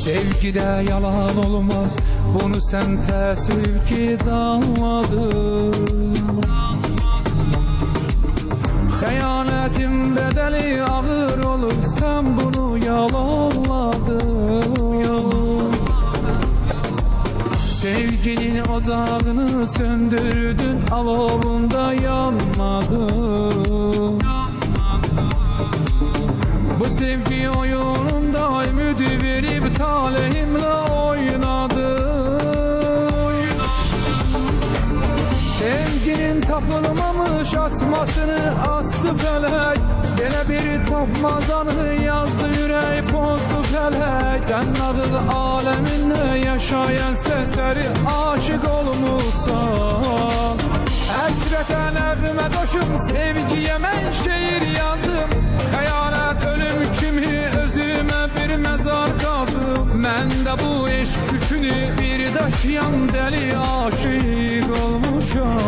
Sevgide yalan olmaz, bunu sen təəssüf ki anladın. Xəyanətin bədəli ağır olur, sən bunu yalanladın. Sevginin ocağını söndürdün, alovunda yanmadın. Bu sevgi oyununda ümidi verip talihimle oynadım. Sevginin tapılmamış açmasını açtı felek, yine bir tapmazanı yazdı yürek pozdu felek. Sen adı aleminde yaşayan sesleri aşık olmuşsan. Həsrətə nəğmə doşum, sevgiyə mən şeir yazım. Xəyanət ölüm kimi özümə bir məzar qazım. Mən də bu eşq yükünü bir daşıyan dəli aşiq olmuşam.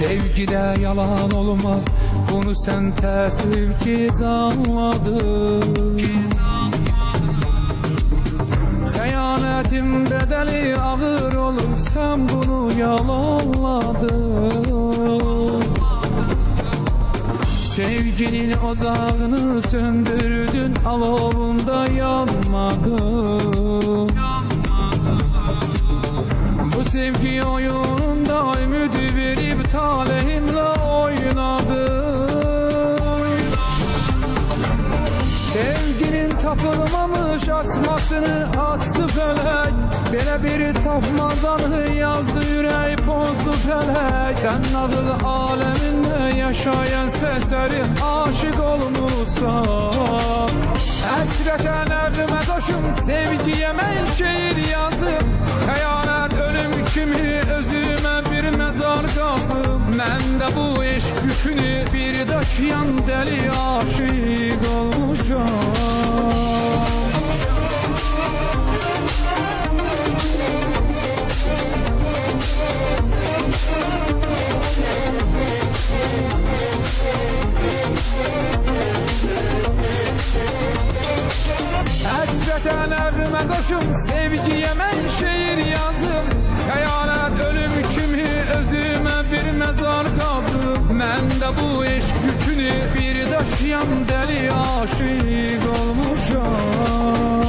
Sevgide yalan olmaz, bunu sen təəssüf ki anladın. Xəyanətin bədəli ağır olur, sən bunu yalanladın. Sevginin ocağını söndürdün, alovunda yanmadın. Bu sevgi oyununda ümidi verip talihimle oynadım. Sevginin tapılmamış açmasını açtı felek, belə bir tapmazanı yazdı yürek pozdu felek. Sen adı aleminde yaşayan sesleri aşık olmuşsan. Həsrətə nəğmə doşum, sevgiyə mən şeir yazım. Xəyanət ölüm kimi özümə bir məzar qazım. Mən də bu eşq yükünü bir daşıyan dəli aşiq olmuşam. Həsrətə nəğmə qoşum, sevgiyə mən şeir yazım. Xəyanət ölüm kimi özümə bir məzar qazım. Mən də bu eşq yükünü bir daşıyan dəli aşiq olmuşam.